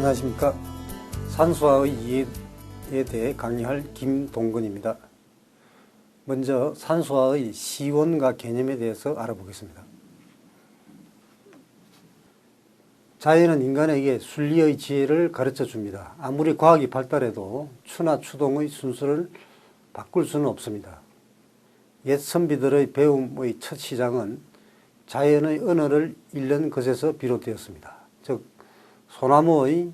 안녕하십니까. 산수화의 이해에 대해 강의할 김동근입니다. 먼저 산수화의 시원과 개념에 대해서 알아보겠습니다. 자연은 인간에게 순리의 지혜를 가르쳐 줍니다. 아무리 과학이 발달해도 추나 추동의 순서를 바꿀 수는 없습니다. 옛 선비들의 배움의 첫 시작은 자연의 언어를 읽는 것에서 비롯되었습니다. 즉 소나무의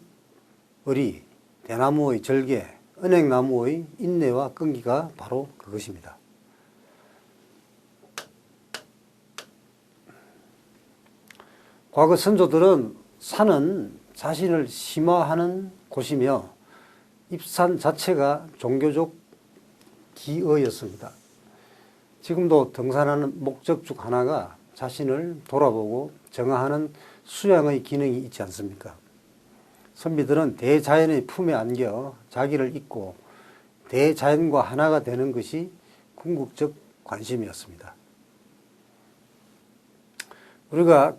의리, 대나무의 절개, 은행나무의 인내와 끈기가 바로 그것입니다. 과거 선조들은 산은 자신을 심화하는 곳이며 입산 자체가 종교적 기어였습니다. 지금도 등산하는 목적 중 하나가 자신을 돌아보고 정화하는 수양의 기능이 있지 않습니까? 선비들은 대자연의 품에 안겨 자기를 잊고 대자연과 하나가 되는 것이 궁극적 관심이었습니다. 우리가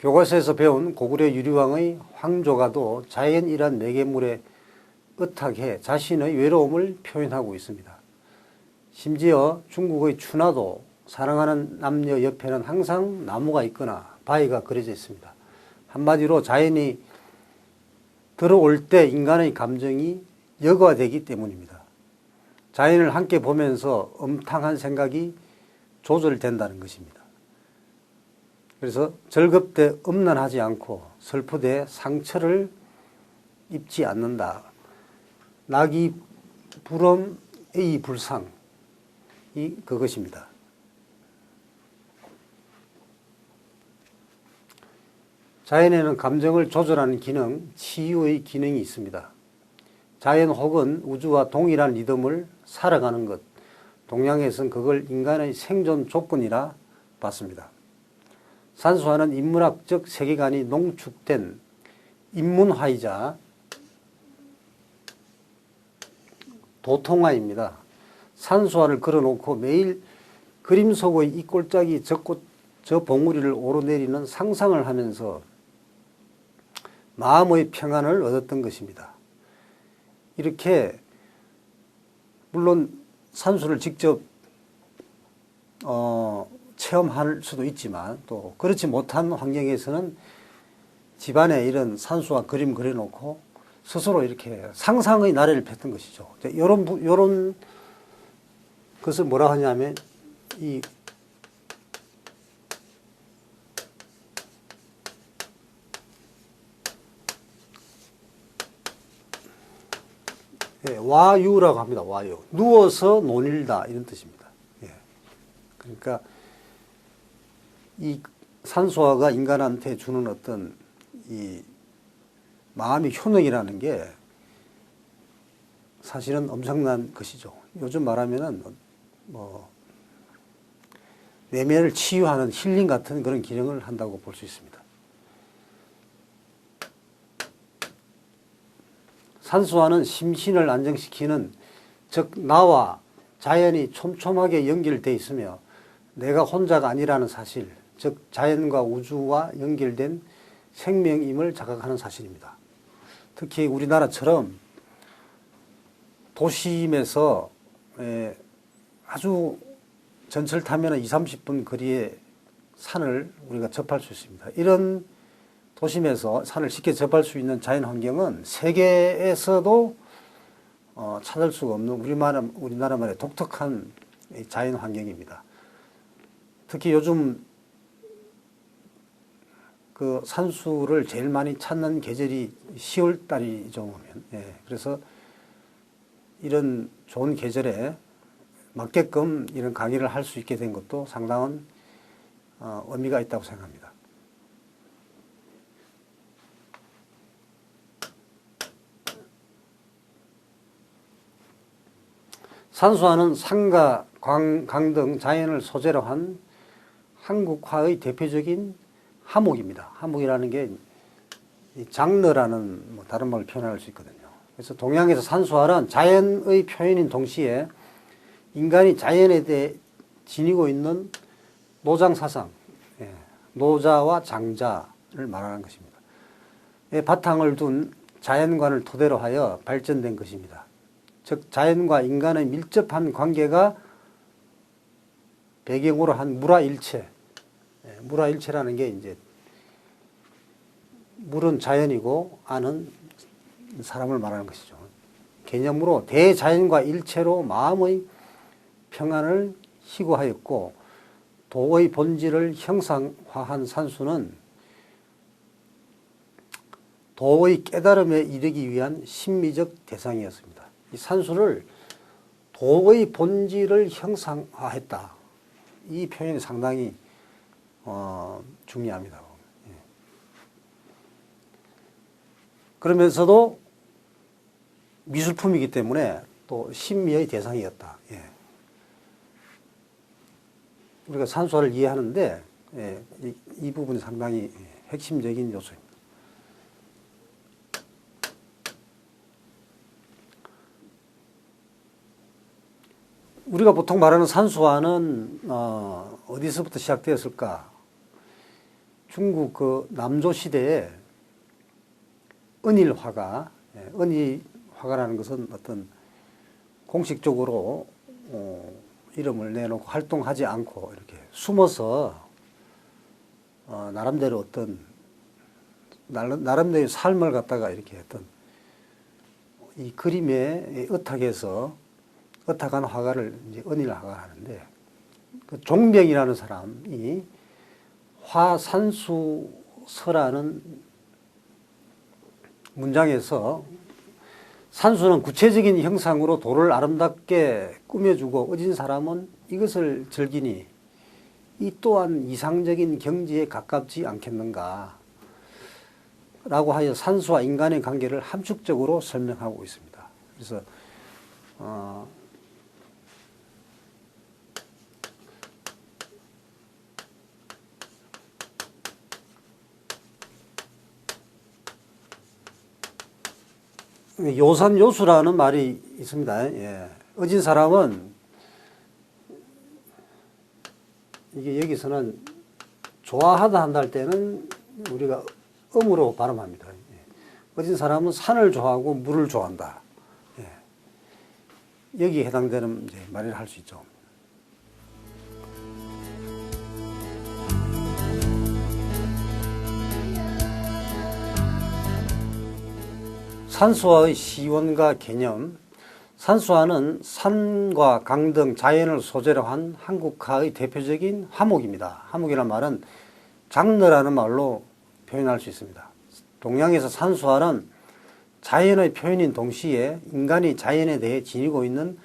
교과서에서 배운 고구려 유리왕의 황조가도 자연이란 매개물에 의탁해 자신의 외로움을 표현하고 있습니다. 심지어 중국의 추나도 사랑하는 남녀 옆에는 항상 나무가 있거나 바위가 그려져 있습니다. 한마디로 자연이 들어올 때 인간의 감정이 여과되기 때문입니다. 자연을 함께 보면서 음탕한 생각이 조절된다는 것입니다. 그래서 즐겁되 음란하지 않고 슬프되 상처를 입지 않는다. 낙이 불엄 의 불상이 그것입니다. 자연에는 감정을 조절하는 기능, 치유의 기능이 있습니다. 자연 혹은 우주와 동일한 리듬을 살아가는 것, 동양에서는 그걸 인간의 생존 조건이라 봤습니다. 산수화는 인문학적 세계관이 농축된 인문화이자 도통화입니다. 산수화를 걸어놓고 매일 그림 속의 이 꼴짝이 저 봉우리를 오르내리는 상상을 하면서 마음의 평안을 얻었던 것입니다. 이렇게 물론 산수를 직접 체험할 수도 있지만 또 그렇지 못한 환경에서는 집안에 이런 산수와 그림 그려놓고 스스로 이렇게 상상의 나래를 폈던 것이죠. 이런 것을 뭐라 하냐면 이 와유라고 합니다. 와유. 누워서 논일다 이런 뜻입니다. 예. 그러니까 이 산수화가 인간한테 주는 어떤 이 마음의 효능이라는 게 사실은 엄청난 것이죠. 요즘 말하면은 뭐 내면을 치유하는 힐링 같은 그런 기능을 한다고 볼 수 있습니다. 산수화는 심신을 안정시키는, 즉 나와 자연이 촘촘하게 연결되어 있으며 내가 혼자가 아니라는 사실, 즉 자연과 우주와 연결된 생명임을 자각하는 사실입니다. 특히 우리나라처럼 도심에서 아주 전철 타면 20-30분 거리의 산을 우리가 접할 수 있습니다. 이런 도심에서 산을 쉽게 접할 수 있는 자연 환경은 세계에서도 찾을 수가 없는 우리나라만의 독특한 자연 환경입니다. 특히 요즘 그 산수를 제일 많이 찾는 계절이 10월 달이죠, 보면. 예, 그래서 이런 좋은 계절에 맞게끔 이런 강의를 할 수 있게 된 것도 상당한 의미가 있다고 생각합니다. 산수화는 산과 강 등 자연을 소재로 한 한국화의 대표적인 하목입니다. 하목이라는 게 장르라는 다른 말을 표현할 수 있거든요. 그래서 동양에서 산수화는 자연의 표현인 동시에 인간이 자연에 대해 지니고 있는 노장사상, 노자와 장자를 말하는 것입니다. 바탕을 둔 자연관을 토대로 하여 발전된 것입니다. 즉 자연과 인간의 밀접한 관계가 배경으로 한 물화일체. 물화일체라는 게 이제 물은 자연이고 안은 사람을 말하는 것이죠. 개념으로 대자연과 일체로 마음의 평안을 희구하였고 도의 본질을 형상화한 산수는 도의 깨달음에 이르기 위한 심미적 대상이었습니다. 이 산수를 도의 본질을 형상화했다. 이 표현이 상당히 중요합니다. 그러면서도 미술품이기 때문에 또 심미의 대상이었다. 우리가 산수화를 이해하는데 이 부분이 상당히 핵심적인 요소입니다. 우리가 보통 말하는 산수화는 어디서부터 시작되었을까? 중국 그 남조 시대에 은일화가, 은일화가라는 것은 어떤 공식적으로 이름을 내놓고 활동하지 않고 이렇게 숨어서 나름대로 어떤 나름대로 삶을 갖다가 이렇게 어떤 이 그림에 의탁한 화가를 이제 은일화가 하는데, 그 종병이라는 사람이 화산수서라는 문장에서 산수는 구체적인 형상으로 도를 아름답게 꾸며주고 어진 사람은 이것을 즐기니 이 또한 이상적인 경지에 가깝지 않겠는가 라고 하여 산수와 인간의 관계를 함축적으로 설명하고 있습니다. 그래서 요산요수라는 말이 있습니다. 어진 사람은 이게 여기서는 좋아하다 한다 때는 우리가 음으로 발음합니다. 어진 사람은 산을 좋아하고 물을 좋아한다. 여기에 해당되는 이제 말을 할 수 있죠. 산수화의 시원과 개념. 산수화는 산과 강 등 자연을 소재로 한 한국화의 대표적인 화목입니다. 화목이라는 말은 장르라는 말로 표현할 수 있습니다. 동양에서 산수화는 자연의 표현인 동시에 인간이 자연에 대해 지니고 있는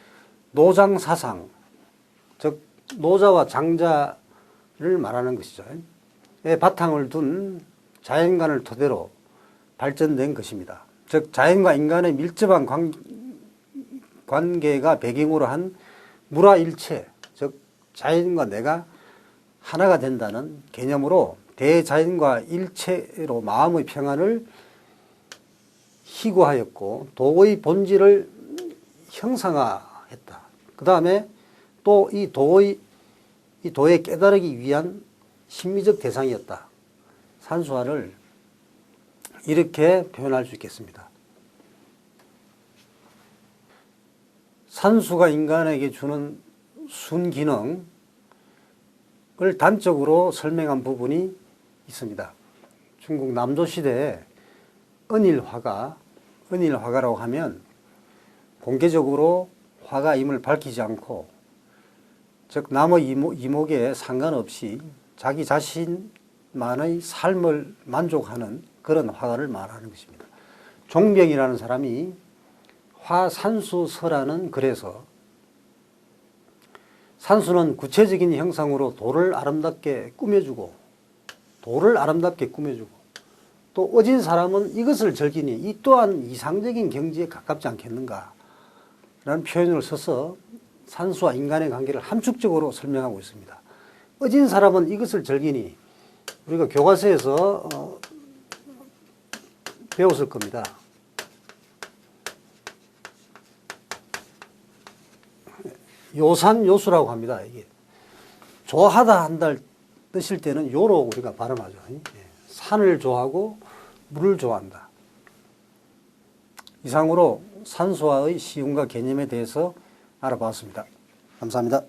노장사상, 즉 노자와 장자를 말하는 것이죠. 바탕을 둔 자연관을 토대로 발전된 것입니다. 즉 자연과 인간의 밀접한 관계가 배경으로 한 물화일체, 즉 자연과 내가 하나가 된다는 개념으로 대자연과 일체로 마음의 평안을 희구하였고 도의 본질을 형상화했다. 그 다음에 또 이 도에 깨달기 위한 심미적 대상이었다. 산수화를 이렇게 표현할 수 있겠습니다. 산수가 인간에게 주는 순기능을 단적으로 설명한 부분이 있습니다. 중국 남조 시대에 은일화가라고 하면 공개적으로 화가임을 밝히지 않고, 즉 남의 이목에 상관없이 자기 자신만의 삶을 만족하는 그런 화가를 말하는 것입니다. 종병이라는 사람이 화산수서라는 글에서 산수는 구체적인 형상으로 돌을 아름답게 꾸며주고 또 어진 사람은 이것을 즐기니 이 또한 이상적인 경지에 가깝지 않겠는가 라는 표현을 써서 산수와 인간의 관계를 함축적으로 설명하고 있습니다. 어진 사람은 이것을 즐기니 우리가 교과서에서 배웠을 겁니다. 요산요수라고 합니다. 이게 좋아하다 한다 뜻일 때는 요로 우리가 발음하죠. 산을 좋아하고 물을 좋아한다. 이상으로 산소와의 시음과 개념에 대해서 알아봤습니다. 감사합니다.